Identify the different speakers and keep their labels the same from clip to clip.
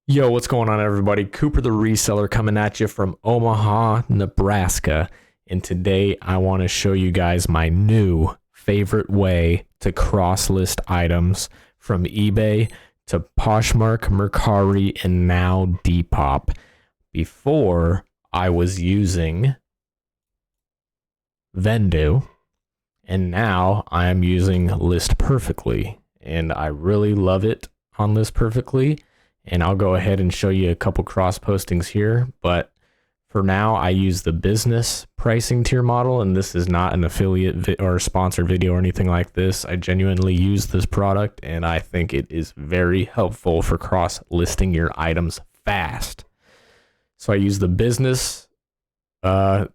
Speaker 1: Yo, what's going on, everybody? Cooper the Reseller coming at you from Omaha, Nebraska. And today I want to show you guys my new favorite way to cross-list items from eBay to Poshmark, Mercari, and now Depop. Before, I was using Vendu, and now I am using List Perfectly. And I really love it on List Perfectly. And I'll go ahead and show you a couple cross postings here, but for now I use the business pricing tier model, and this is not an affiliate or sponsored video or anything like this. I genuinely use this product and I think it is very helpful for cross listing your items fast. So I use the business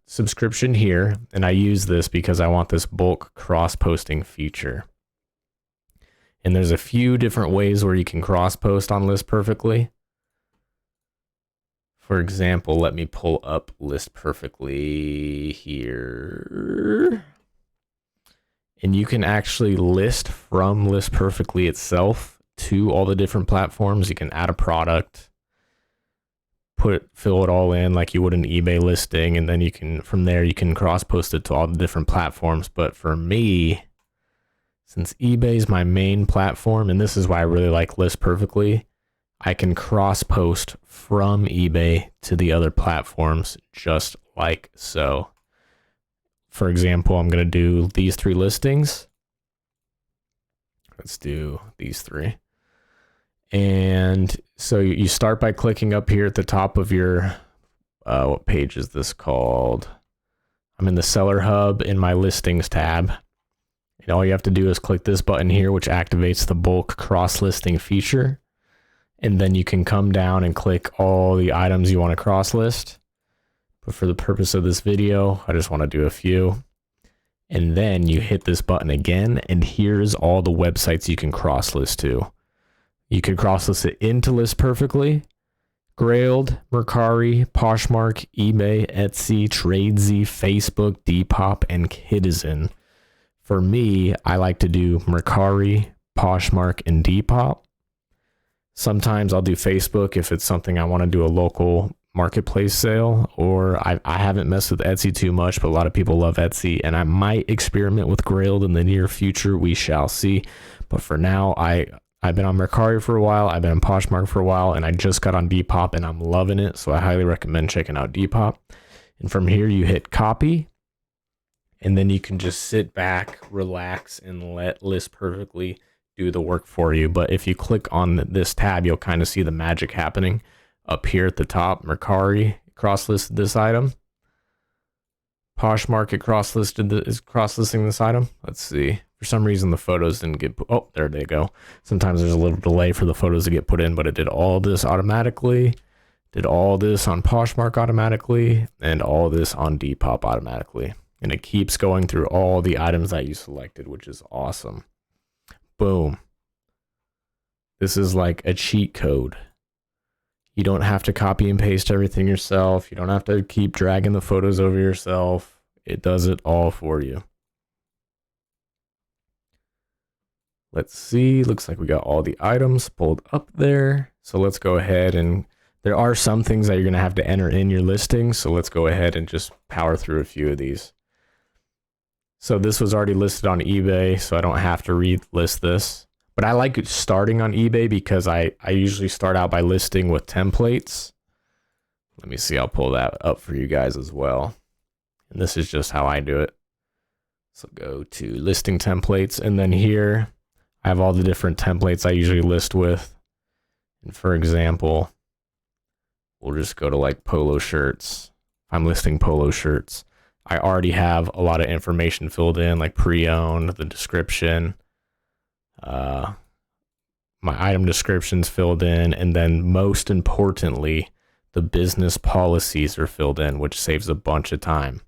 Speaker 1: subscription here, and I use this because I want this bulk cross posting feature. And there's a few different ways where you can cross post on List Perfectly. For example, let me pull up List Perfectly here. And you can actually list from List Perfectly itself to all the different platforms. You can add a product, fill it all in like you would an eBay listing, and then you can, from there, you can cross post it to all the different platforms. But for me, since eBay is my main platform, and this is why I really like List Perfectly, I can cross post from eBay to the other platforms just like so. For example, I'm going to do these three listings. Let's do these three. And so you start by clicking up here at the top of your, what page is this called? I'm in the Seller Hub in my Listings tab. And all you have to do is click this button here, which activates the bulk cross-listing feature. And then you can come down and click all the items you want to cross-list. But for the purpose of this video, I just want to do a few. And then you hit this button again, and here's all the websites you can cross-list to. You can cross-list it into List Perfectly, Grailed, Mercari, Poshmark, eBay, Etsy, Tradesy, Facebook, Depop, and Kidizen. For me, I like to do Mercari, Poshmark, and Depop. Sometimes I'll do Facebook if it's something I want to do a local marketplace sale, or I haven't messed with Etsy too much, but a lot of people love Etsy, and I might experiment with Grailed in the near future. We shall see. But for now, I've been on Mercari for a while, I've been on Poshmark for a while, and I just got on Depop, and I'm loving it, so I highly recommend checking out Depop. And from here, you hit copy. And then you can just sit back, relax, and let List Perfectly do the work for you. But if you click on this tab, you'll kind of see the magic happening up here at the top. Mercari cross-listed this item. Poshmark is cross-listing this item. Let's see. For some reason, the photos didn't get put. Oh, there they go. Sometimes there's a little delay for the photos to get put in, but it did all this automatically. Did all this on Poshmark automatically, and all this on Depop automatically. And it keeps going through all the items that you selected, which is awesome. Boom. This is like a cheat code. You don't have to copy and paste everything yourself. You don't have to keep dragging the photos over yourself. It does it all for you. Let's see. Looks like we got all the items pulled up there. So let's go ahead, and there are some things that you're going to have to enter in your listing. So let's go ahead and just power through a few of these. So this was already listed on eBay, so I don't have to relist this. But I like starting on eBay because I usually start out by listing with templates. Let me see, I'll pull that up for you guys as well. And this is just how I do it. So go to listing templates, and then here I have all the different templates I usually list with. And for example, we'll just go to like polo shirts. I'm listing polo shirts. I already have a lot of information filled in, like pre-owned, the description, my item descriptions filled in, and then most importantly, the business policies are filled in, which saves a bunch of time.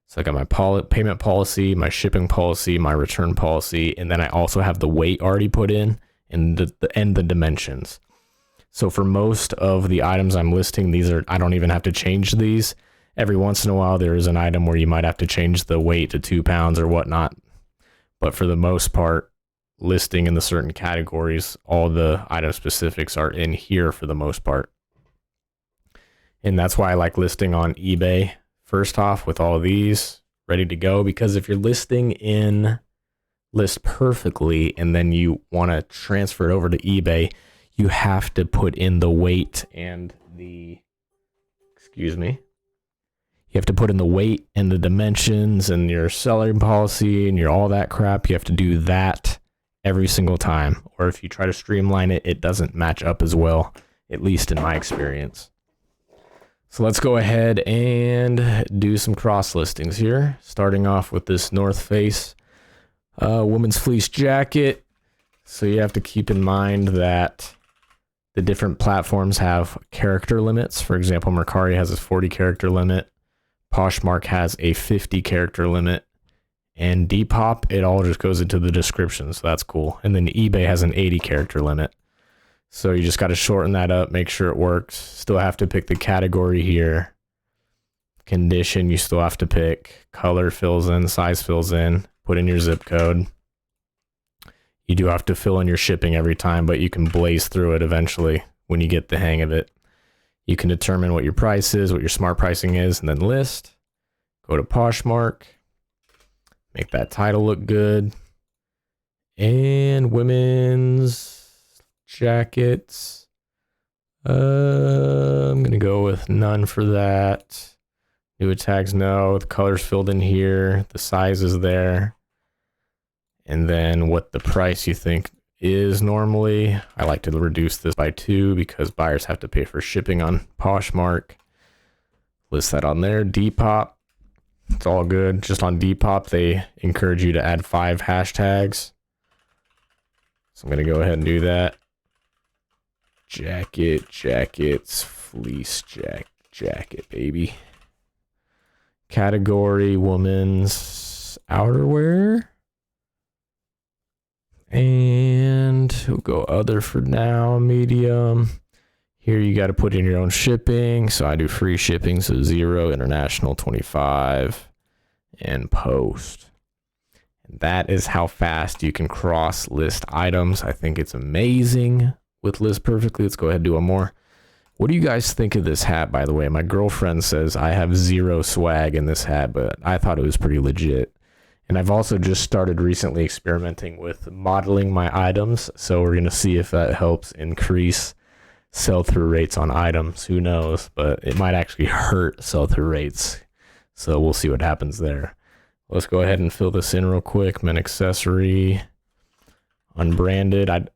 Speaker 1: So I got my payment policy, my shipping policy, my return policy, and then I also have the weight already put in and the dimensions. So for most of the items I'm listing, I don't even have to change these. Every once in a while, there is an item where you might have to change the weight to 2 pounds or whatnot. But for the most part, listing in the certain categories, all the item specifics are in here for the most part. And that's why I like listing on eBay first off with all these ready to go, because if you're listing in List Perfectly and then you want to transfer it over to eBay, you have to put in the weight and the, you have to put in the weight and the dimensions and your selling policy and your all that crap. You have to do that every single time. Or if you try to streamline it, it doesn't match up as well, at least in my experience. So let's go ahead and do some cross listings here. Starting off with this North Face women's fleece jacket. So you have to keep in mind that the different platforms have character limits. For example, Mercari has a 40 character limit. Poshmark has a 50 character limit, and Depop, it all just goes into the description, so that's cool. And then eBay has an 80 character limit. So you just got to shorten that up, make sure it works. Still have to pick the category here. Condition, you still have to pick. Color fills in, size fills in, put in your zip code. You do have to fill in your shipping every time, but you can blaze through it eventually when you get the hang of it. You can determine what your price is, what your smart pricing is, and then list. Go to Poshmark. Make that title look good. And women's jackets. I'm going to go with none for that. New tags, no. The color's filled in here. The size is there. And then what the price you think is normally. I like to reduce this by 2 because buyers have to pay for shipping on Poshmark. List that on there. Depop, it's all good. Just on Depop, they encourage you to add 5 hashtags. So I'm going to go ahead and do that. Jackets, fleece jacket, baby. Category, women's outerwear. And we'll go other for now, medium. Here you got to put in your own shipping. So I do free shipping, so 0, international 25, and post. And that is how fast you can cross list items. I think it's amazing with List Perfectly. Let's go ahead and do one more. What do you guys think of this hat, by the way? My girlfriend says I have 0 swag in this hat, but I thought it was pretty legit. And I've also just started recently experimenting with modeling my items. So we're going to see if that helps increase sell-through rates on items. Who knows? But it might actually hurt sell-through rates. So we'll see what happens there. Let's go ahead and fill this in real quick. Men accessory, unbranded.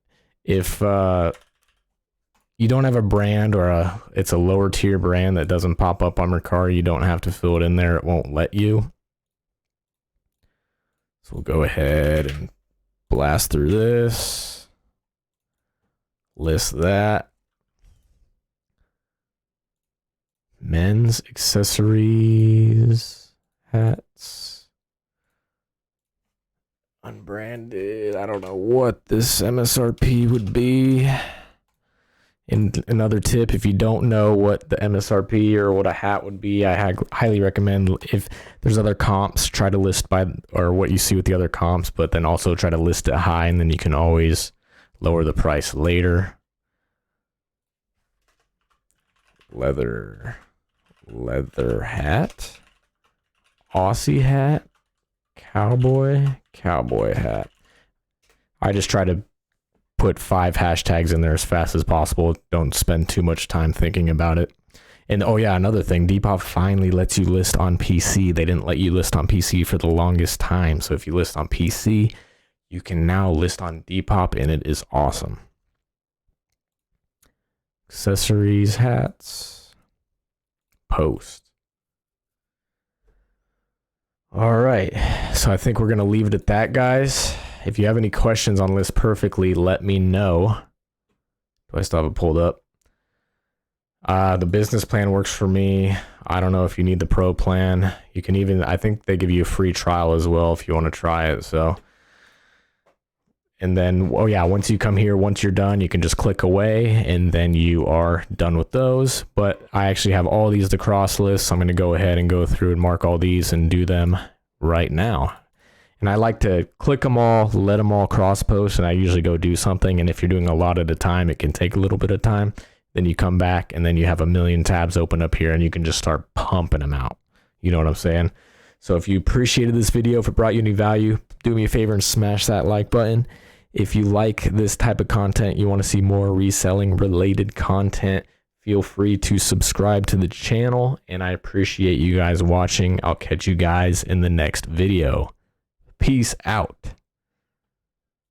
Speaker 1: If you don't have a brand or it's a lower tier brand that doesn't pop up on Mercari, you don't have to fill it in there. It won't let you. So we'll go ahead and blast through this. List that. Men's accessories, hats, unbranded. I don't know what this MSRP would be. And another tip, if you don't know what the MSRP or what a hat would be, I highly recommend, if there's other comps, try to list by or what you see with the other comps, but then also try to list it high, and then you can always lower the price later. Leather hat, Aussie hat, cowboy hat. I just try to put 5 hashtags in there as fast as possible. Don't spend too much time thinking about it. And oh yeah, another thing, Depop finally lets you list on PC. They didn't let you list on PC for the longest time. So if you list on PC, you can now list on Depop, and it is awesome. Accessories, hats, post. All right, so I think we're gonna leave it at that, guys. If you have any questions on List Perfectly, let me know. Do I still have it pulled up? The business plan works for me. I don't know if you need the pro plan. You can even, I think they give you a free trial as well if you want to try it. So, and then, oh yeah, once you come here, once you're done, you can just click away and then you are done with those. But I actually have all these to cross list. So I'm going to go ahead and go through and mark all these and do them right now. And I like to click them all, let them all cross post, and I usually go do something. And if you're doing a lot at a time, it can take a little bit of time. Then you come back and then you have a million tabs open up here and you can just start pumping them out. You know what I'm saying? So if you appreciated this video, if it brought you any value, do me a favor and smash that like button. If you like this type of content, you want to see more reselling related content, feel free to subscribe to the channel. And I appreciate you guys watching. I'll catch you guys in the next video. Peace out.